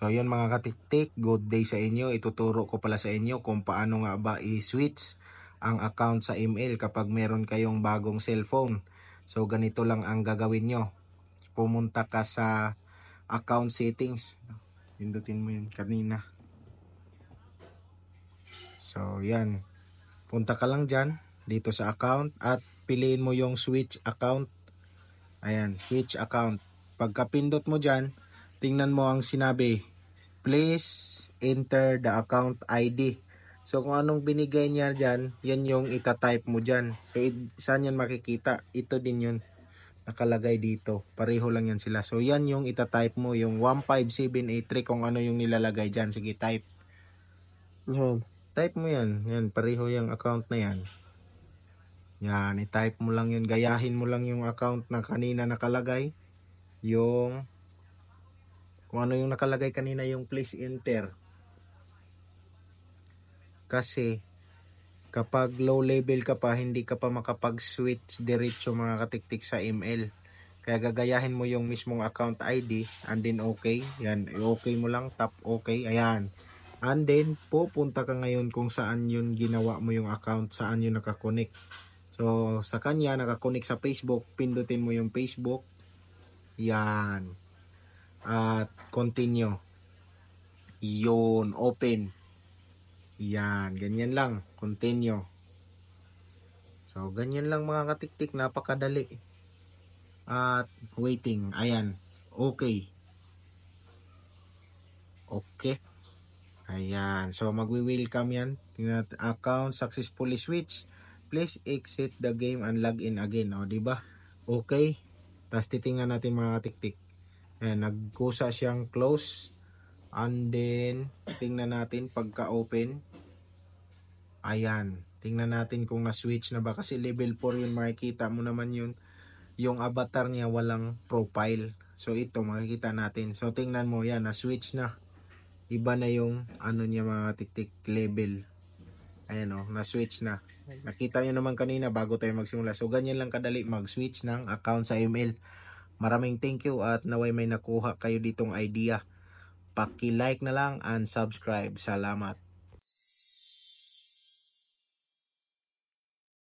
So yun mga katiktik, good day sa inyo. Ituturo ko pala sa inyo kung paano nga ba i-switch ang account sa email kapag meron kayong bagong cellphone. So ganito lang ang gagawin nyo. Pumunta ka sa account settings. Pindutin mo yun kanina. So yan. Punta ka lang dyan dito sa account at piliin mo yung switch account. Ayan, switch account. Pagka pindot mo dyan, tingnan mo ang sinabi, please enter the account ID. So kung anong binigay niya dyan, yan yung itatype mo dyan. So saan yan makikita? Ito din yun. Nakalagay dito. Pareho lang yan sila. So yan yung itatype mo. Yung 15783 kung ano yung nilalagay dyan. Sige, type. Type mo yan. Yan, pareho yung account na yan. Yan, i-type mo lang yun. Gayahin mo lang yung account na kanina nakalagay. Yung kung ano yung nakalagay kanina, yung please enter. Kasi kapag low level ka pa, hindi ka pa makapag-switch diretso mga katiktik sa email. Kaya gagayahin mo yung mismong account ID and then okay. Yan, okay mo lang, tap okay. Ayan. And then pupunta ka ngayon kung saan yun ginawa mo yung account, saan yun nakakonect. So sa kanya nakakonect sa Facebook, pindutin mo yung Facebook. Yan. At continue. Yun, open. Yan, ganyan lang. Continue. So, ganyan lang mga katiktik. Napakadali. At waiting. Ayan. Okay. Okay. Ayan. So, magwi-welcome yan. Tingnan natin. Account successfully switch. Please exit the game and log in again. O, diba? Okay. Tapos titingnan natin mga katiktik. Ayan, nagkusa siyang close. And then, tingnan natin pagka-open. Ayan. Tingnan natin kung na-switch na ba. Kasi level 4 yun, makikita mo naman yun. Yung avatar niya walang profile. So, ito, makikita natin. So, tingnan mo, yan, na-switch na. Iba na yung, ano niya mga tiktik level. Ayan o, na-switch na. Nakita nyo naman kanina bago tayo magsimula. So, ganyan lang kadali mag-switch ng account sa email. Maraming thank you at naway may nakuha kayo ditong idea. Paki-like na lang and subscribe. Salamat.